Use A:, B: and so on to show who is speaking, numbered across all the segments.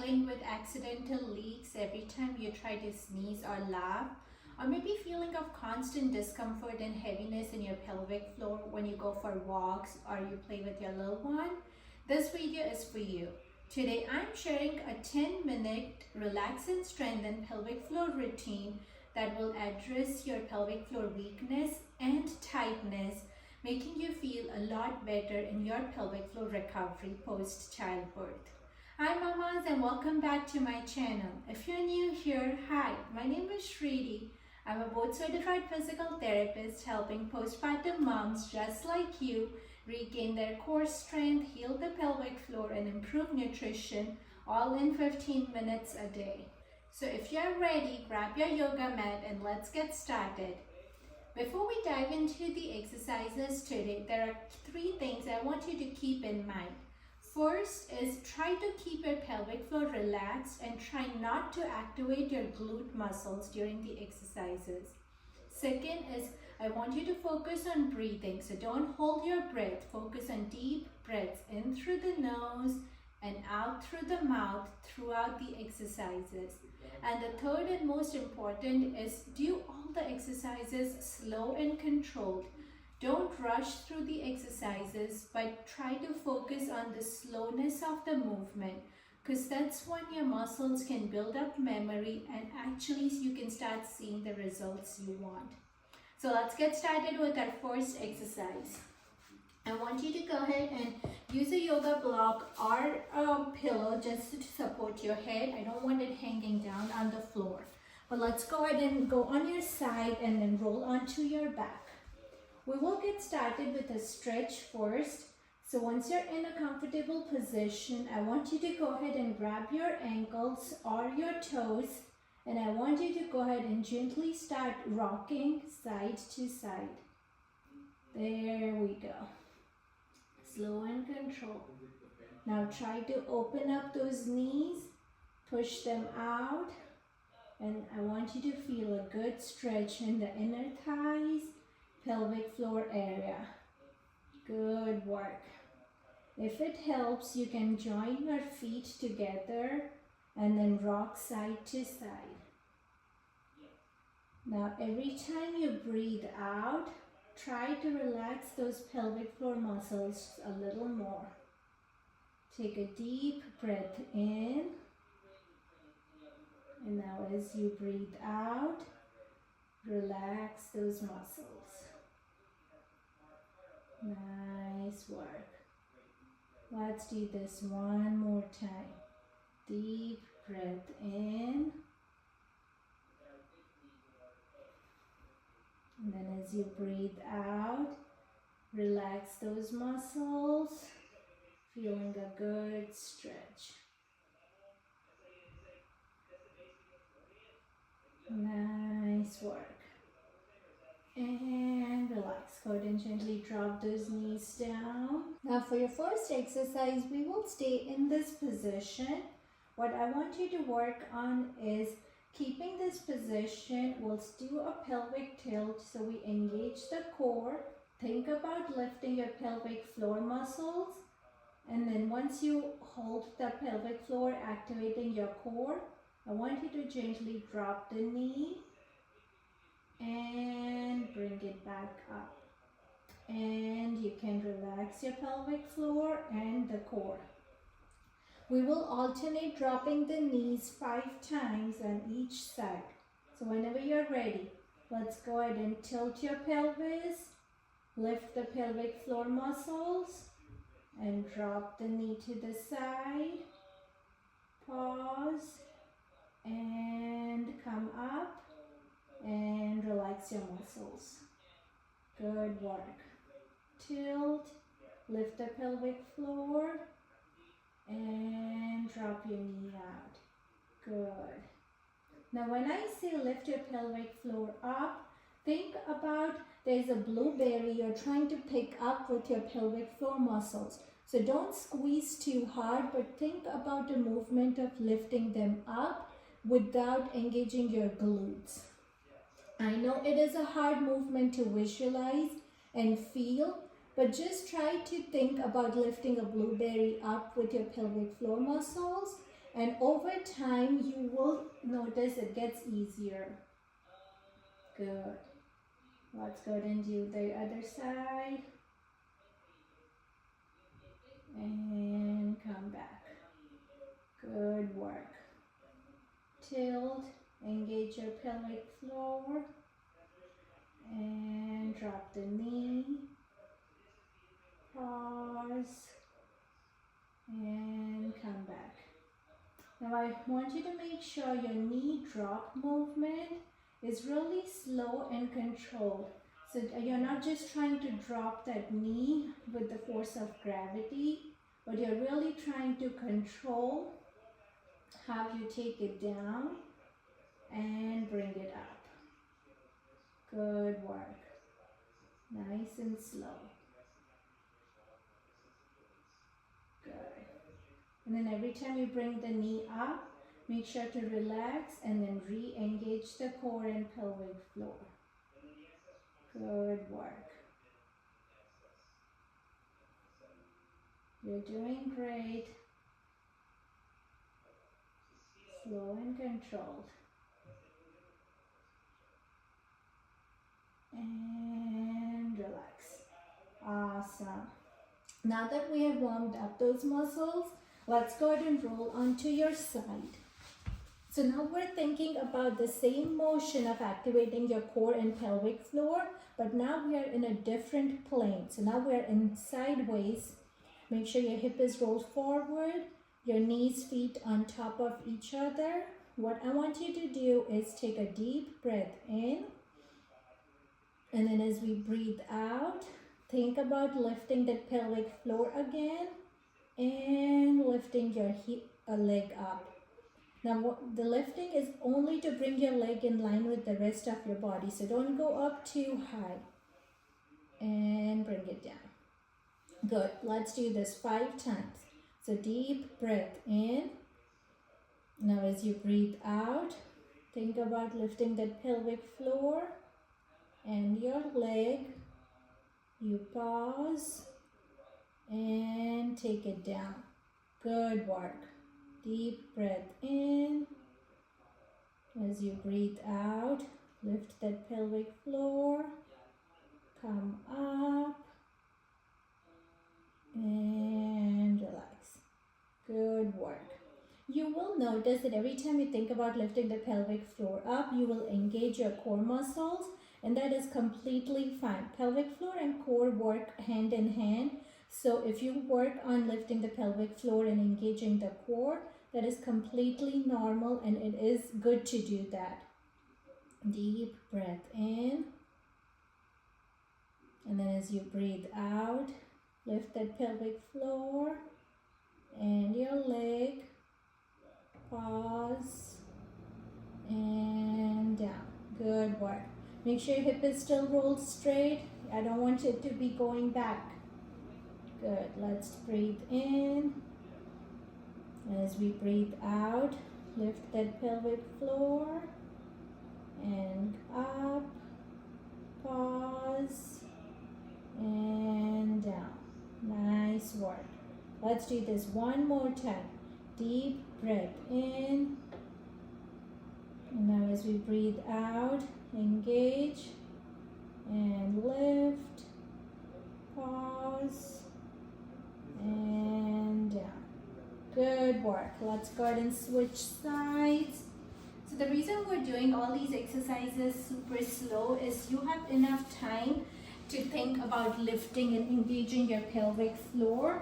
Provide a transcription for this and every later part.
A: struggling with accidental leaks every time you try to sneeze or laugh, or maybe feeling of constant discomfort and heaviness in your pelvic floor when you go for walks or you play with your little one, this video is for you. Today I'm sharing a 10-minute relax and strengthen pelvic floor routine that will address your pelvic floor weakness and tightness, making you feel a lot better in your pelvic floor recovery post-childbirth. Hi mamas, and welcome back to my channel. If you're new here, hi, my name is Shridi. I'm a board certified physical therapist helping postpartum moms just like you regain their core strength, heal the pelvic floor, and improve nutrition, all in 15 minutes a day. So if you're ready, grab your yoga mat and let's get started. Before we dive into the exercises today, there are 3 things I want you to keep in mind. First is try to keep your pelvic floor relaxed and try not to activate your glute muscles during the exercises. Second is I want you to focus on breathing. So don't hold your breath. Focus on deep breaths in through the nose and out through the mouth throughout the exercises. And the third and most important is do all the exercises slow and controlled. Don't rush through the exercises, but try to focus on the slowness of the movement, because that's when your muscles can build up memory and actually you can start seeing the results you want. So let's get started with our first exercise. I want you to go ahead and use a yoga block or a pillow just to support your head. I don't want it hanging down on the floor. But let's go ahead and go on your side and then roll onto your back. We will get started with a stretch first. So once you're in a comfortable position, I want you to go ahead and grab your ankles or your toes, and I want you to go ahead and gently start rocking side to side. There we go. Slow and controlled. Now try to open up those knees, push them out, and I want you to feel a good stretch in the inner thighs, pelvic floor area. Good work. If it helps, you can join your feet together and then rock side to side. Now every time you breathe out, try to relax those pelvic floor muscles a little more. Take a deep breath in, and now as you breathe out, relax those muscles. Nice work. Let's do this one more time. Deep breath in. And then as you breathe out, relax those muscles, feeling a good stretch. Nice work. And relax. Go ahead and gently drop those knees down. Now for your first exercise, we will stay in this position. What I want you to work on is keeping this position. We'll do a pelvic tilt so we engage the core. Think about lifting your pelvic floor muscles. And then once you hold the pelvic floor, activating your core, I want you to gently drop the knee and bring it back up. And you can relax your pelvic floor and the core. We will alternate dropping the knees 5 times on each side. So whenever you're ready, let's go ahead and tilt your pelvis, lift the pelvic floor muscles, and drop the knee to the side. Pause and come up and relax your muscles. Good work. Tilt, lift the pelvic floor, and drop your knee out. Good. Now when I say lift your pelvic floor up, think about there's a blueberry you're trying to pick up with your pelvic floor muscles. So don't squeeze too hard, but think about the movement of lifting them up without engaging your glutes. I know it is a hard movement to visualize and feel, but just try to think about lifting a blueberry up with your pelvic floor muscles And over time, you will notice it gets easier. Good. Let's go ahead and do the other side. And come back. Good work. Tilt, engage your pelvic floor. And drop the knee. Pause. And come back. Now I want you to make sure your knee drop movement is really slow and controlled. So you're not just trying to drop that knee with the force of gravity, but you're really trying to control how you take it down and bring it up. Good work. Nice and slow. Good. And then every time you bring the knee up, make sure to relax and then re-engage the core and pelvic floor. Good work. You're doing great. Slow and controlled. And relax. Awesome. Now that we have warmed up those muscles, let's go ahead and roll onto your side. So now we're thinking about the same motion of activating your core and pelvic floor, but now we are in a different plane. So now we're in sideways. Make sure your hip is rolled forward, your knees, feet on top of each other. What I want you to do is take a deep breath in, and then as we breathe out, think about lifting the pelvic floor again and lifting your leg up. Now the lifting is only to bring your leg in line with the rest of your body. So don't go up too high. And bring it down. Good. Let's do this 5 times. So deep breath in. Now as you breathe out, think about lifting that pelvic floor and your leg. You pause and take it down. Good work. Deep breath in. As you breathe out, lift that pelvic floor. Come up and relax. Good work. You will notice that every time you think about lifting the pelvic floor up, you will engage your core muscles, and that is completely fine. Pelvic floor and core work hand in hand. So if you work on lifting the pelvic floor and engaging the core, that is completely normal, and it is good to do that. Deep breath in. And then as you breathe out, lift that pelvic floor and your leg. Pause and down. Good work. Make sure your hip is still rolled straight. I don't want it to be going back. Good. Let's breathe in. As we breathe out, lift that pelvic floor and up. Pause and down. Nice work. Let's do this one more time. Deep breath in. And now as we breathe out, engage and lift. Pause and down. Good work. Let's go ahead and switch sides. So the reason we're doing all these exercises super slow is you have enough time to think about lifting and engaging your pelvic floor.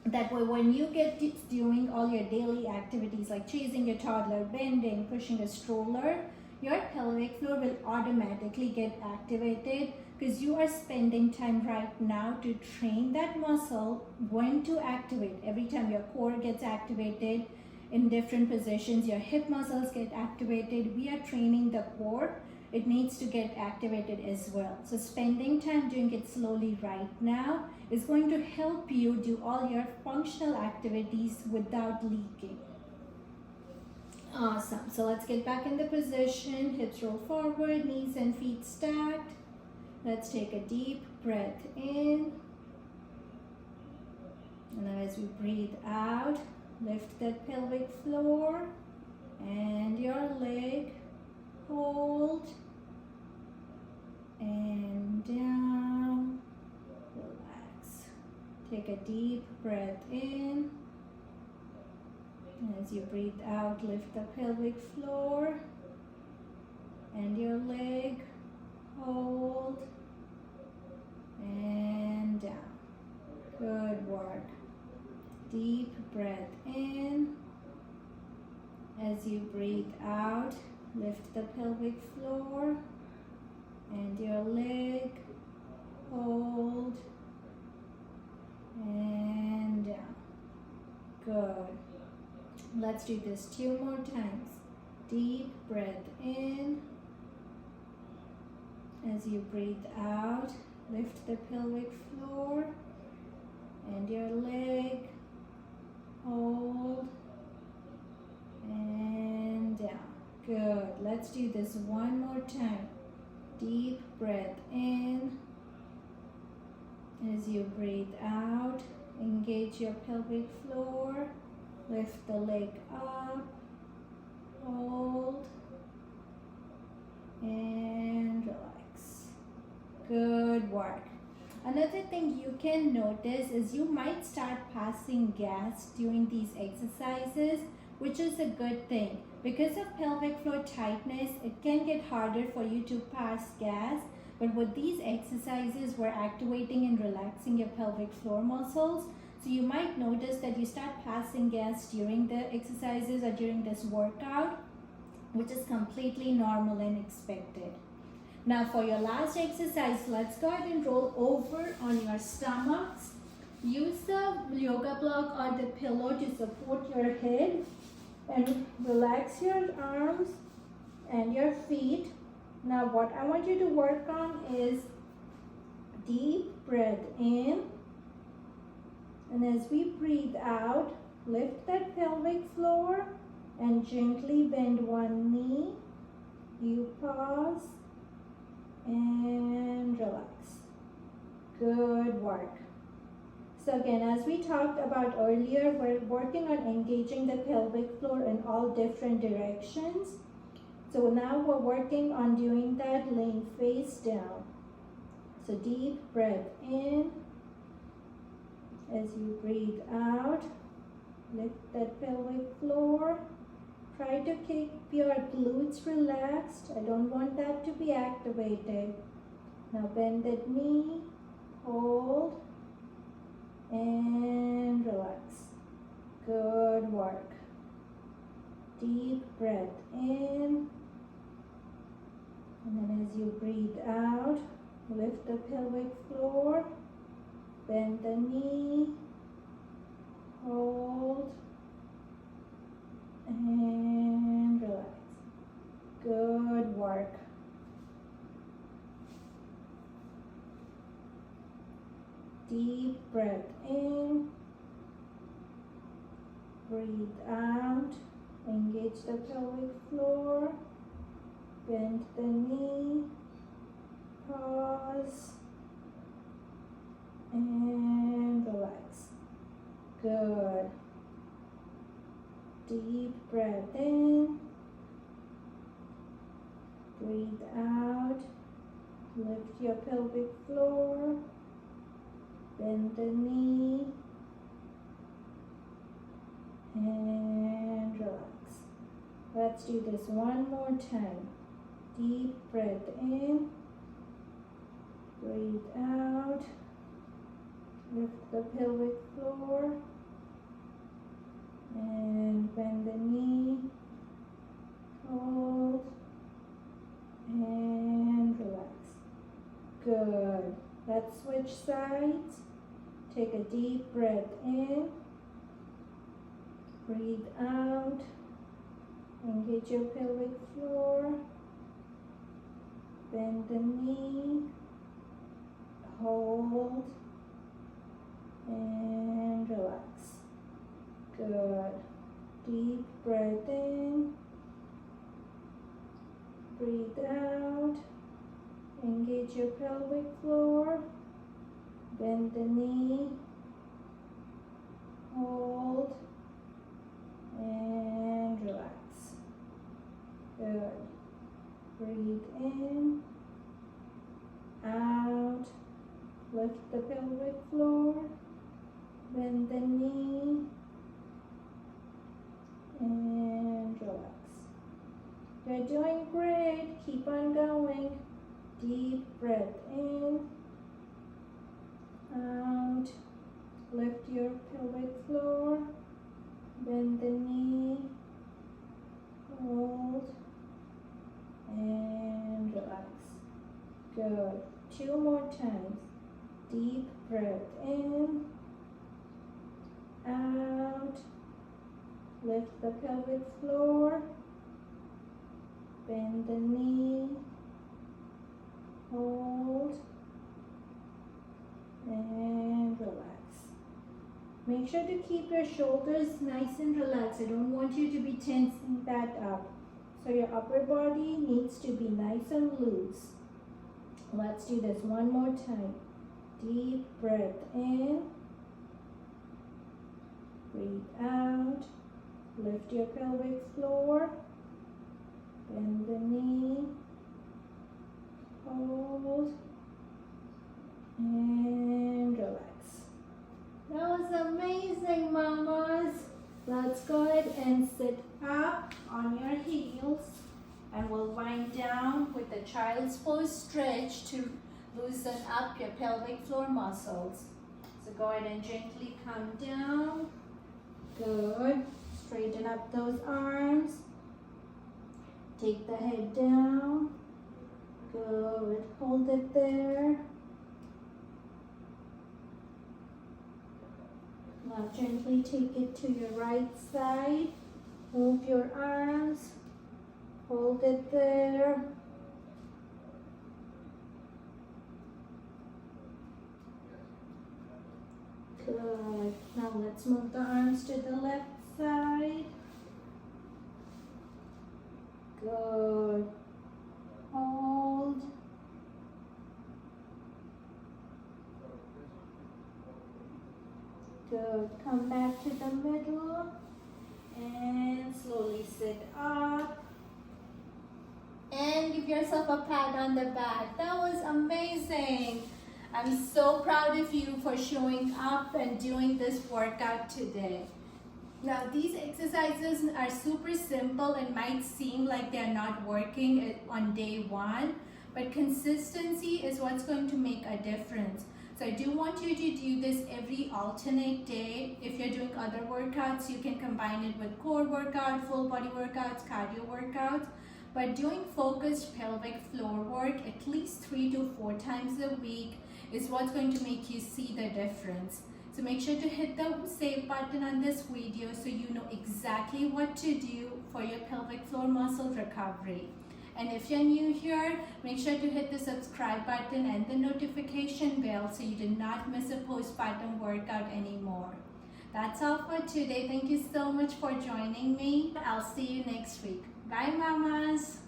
A: That way when you get doing all your daily activities like chasing your toddler, bending, pushing a stroller, your pelvic floor will automatically get activated because you are spending time right now to train that muscle when to activate. Every time your core gets activated in different positions, your hip muscles get activated. We are training the core. It needs to get activated as well. So spending time doing it slowly right now is going to help you do all your functional activities without leaking. Awesome. So let's get back in the position. Hips roll forward, knees and feet stacked. Let's take a deep breath in. And then as we breathe out, Lift that pelvic floor and your leg. Hold and down. Relax. Take a deep breath in. As you breathe out, lift the pelvic floor and your leg. Hold and down. Good work. Deep breath in. As you breathe out, lift the pelvic floor and your leg. Hold and down. Good. Let's do this 2 more times. Deep breath in. As you breathe out, lift the pelvic floor and your leg. Hold and down. Good. Let's do this 1 more time. Deep breath in. As you breathe out, engage your pelvic floor. Lift the leg up. Hold and relax. Good work. Another thing you can notice is you might start passing gas during these exercises, which is a good thing. Because of pelvic floor tightness, it can get harder for you to pass gas, but with these exercises, we're activating and relaxing your pelvic floor muscles. So you might notice that you start passing gas during the exercises or during this workout, which is completely normal and expected. Now for your last exercise, let's go ahead and roll over on your stomachs. Use the yoga block or the pillow to support your head and relax your arms and your feet. Now what I want you to work on is deep breath in, and as we breathe out, lift that pelvic floor and gently bend one knee. You pause and relax. Good work. So again, as we talked about earlier, we're working on engaging the pelvic floor in all different directions. So now we're working on doing that laying face down. So deep breath in. As you breathe out, lift that pelvic floor. Try to keep your glutes relaxed. I don't want that to be activated. Now bend that knee, hold, and relax. Good work. Deep breath in. And then as you breathe out, lift the pelvic floor, bend the knee, hold, and relax. Good work. Deep breath in, breathe out, engage the pelvic floor, bend the knee, pause, and relax. Good. Deep breath in, breathe out, lift your pelvic floor, bend the knee, and relax. Let's do this 1 more time. Deep breath in, breathe out, lift the pelvic floor, and bend the knee, hold, and relax. Good. Let's switch sides. Take a deep breath in, breathe out, engage your pelvic floor, bend the knee, hold, and relax. Good. Deep breath in, breathe out, engage your pelvic floor, bend the knee, hold, Good. Breathe in, out. Lift the pelvic floor. Bend the knee. And relax. You're doing great. Keep on going. Deep breath in, out. Lift your pelvic floor. Bend the knee. Hold. And relax. Good. 2 more times. Deep breath in, out. Lift the pelvic floor. Bend the knee. Hold. And relax. Make sure to keep your shoulders nice and relaxed. I don't want you to be tensing that up. So your upper body needs to be nice and loose. Let's do this one more time. Deep breath in. Breathe out. Lift your pelvic floor. Bend the knee. Hold. And relax. That was amazing, mamas. Let's go ahead and sit up on your heels, and we'll wind down with the child's pose stretch to loosen up your pelvic floor muscles. So go ahead and gently come down. Good. Straighten up those arms. Take the head down. Good. Hold it there. Now gently take it to your right side. Move your arms. Hold it there. Good. Now let's move the arms to the left side. Good. Hold. Good. Come back to the middle and slowly sit up. And give yourself a pat on the back. That was amazing. I'm so proud of you for showing up and doing this workout today. Now these exercises are super simple and might seem like they're not working on day one, but consistency is what's going to make a difference. So I do want you to do this every alternate day. If you're doing other workouts, you can combine it with core workout, full body workouts, cardio workouts. But doing focused pelvic floor work at least 3 to 4 times a week is what's going to make you see the difference. So make sure to hit the save button on this video so you know exactly what to do for your pelvic floor muscle recovery. And if you're new here, make sure to hit the subscribe button and the notification bell so you do not miss a postpartum workout anymore. That's all for today. Thank you so much for joining me. I'll see you next week. Bye, mamas.